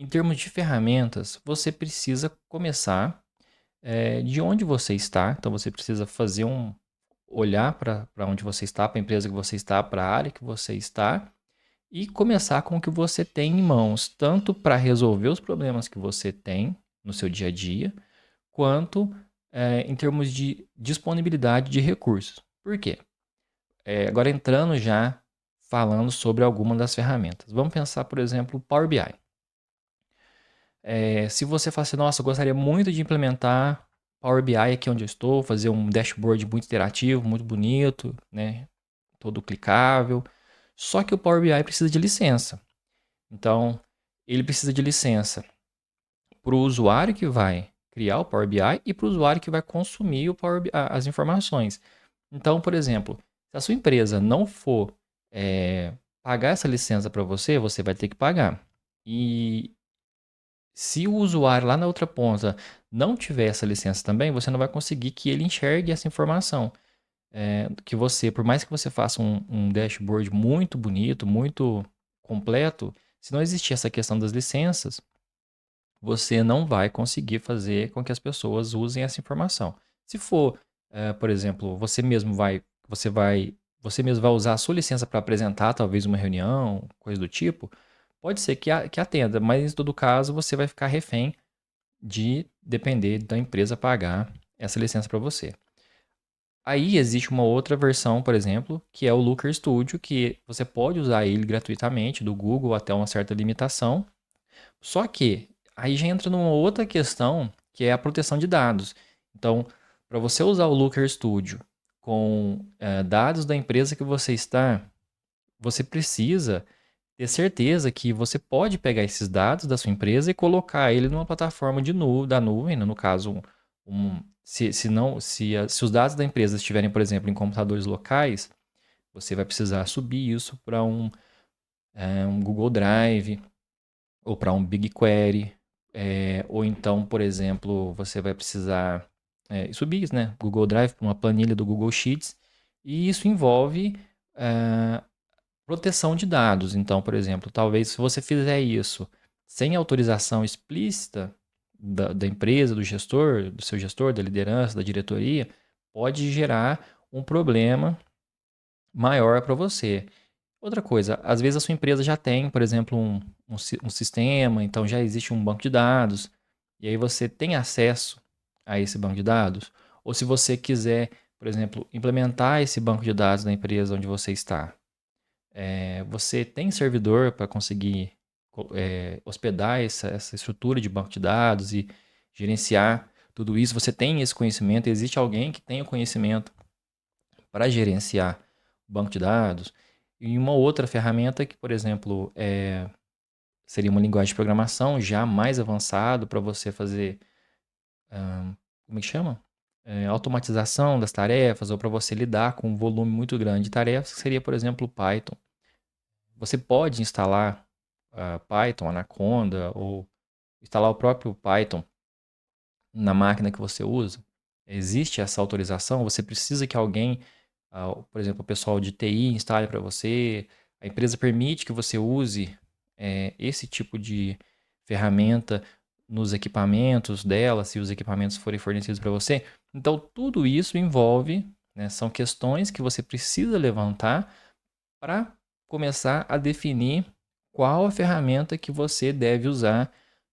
Em termos de ferramentas, você precisa começar de onde você está. Então você precisa fazer olhar para onde você está, para a empresa que você está, para a área que você está e começar com o que você tem em mãos, tanto para resolver os problemas que você tem no seu dia a dia, quanto em termos de disponibilidade de recursos. Por quê? Agora entrando já falando sobre alguma das ferramentas. Vamos pensar, por exemplo, o Power BI. Se você fala assim, nossa, eu gostaria muito de implementar Power BI aqui onde eu estou, fazer um dashboard muito interativo, muito bonito, né? Todo clicável. Só que o Power BI precisa de licença. Então, ele precisa de licença para o usuário que vai criar o Power BI e para o usuário que vai consumir o Power BI, as informações. Então, por exemplo, se a sua empresa não for pagar essa licença para você, você vai ter que pagar. E se o usuário lá na outra ponta não tiver essa licença também, você não vai conseguir que ele enxergue essa informação. Que você, por mais que você faça um dashboard muito bonito, muito completo, se não existir essa questão das licenças, você não vai conseguir fazer com que as pessoas usem essa informação. Se for, por exemplo, você mesmo vai usar a sua licença para apresentar talvez uma reunião, coisa do tipo, pode ser que atenda, mas em todo caso você vai ficar refém de depender da empresa pagar essa licença para você. Aí existe uma outra versão, por exemplo, que é o Looker Studio, que você pode usar ele gratuitamente do Google até uma certa limitação. Só que aí já entra numa outra questão, que é a proteção de dados. Então, para você usar o Looker Studio com dados da empresa que você está, você precisa ter certeza que você pode pegar esses dados da sua empresa e colocar ele numa plataforma da nuvem, né? No caso, se não, se os dados da empresa estiverem, por exemplo, em computadores locais, você vai precisar subir isso para um Google Drive ou para um BigQuery, ou então, por exemplo, você vai precisar subir isso, né? Google Drive para uma planilha do Google Sheets, e isso envolve eh, proteção de dados. Então, por exemplo, talvez se você fizer isso sem autorização explícita da empresa, do gestor, do seu gestor, da liderança, da diretoria, pode gerar um problema maior para você. Outra coisa, às vezes a sua empresa já tem, por exemplo, um sistema, então já existe um banco de dados, e aí você tem acesso a esse banco de dados. Ou se você quiser, por exemplo, implementar esse banco de dados na empresa onde você está, você tem servidor para conseguir hospedar essa estrutura de banco de dados e gerenciar tudo isso. Você tem esse conhecimento, existe alguém que tem o conhecimento para gerenciar o banco de dados. E uma outra ferramenta que, por exemplo, seria uma linguagem de programação já mais avançado para você fazer, como é que chama? Automatização das tarefas ou para você lidar com um volume muito grande de tarefas, que seria, por exemplo, o Python. Você pode instalar Python, Anaconda, ou instalar o próprio Python na máquina que você usa. Existe essa autorização, você precisa que alguém, por exemplo, o pessoal de TI instale para você, a empresa permite que você use esse tipo de ferramenta nos equipamentos dela, se os equipamentos forem fornecidos para você. Então, tudo isso envolve, né, são questões que você precisa levantar para começar a definir qual a ferramenta que você deve usar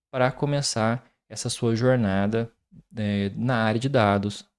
para começar essa sua jornada na área de dados,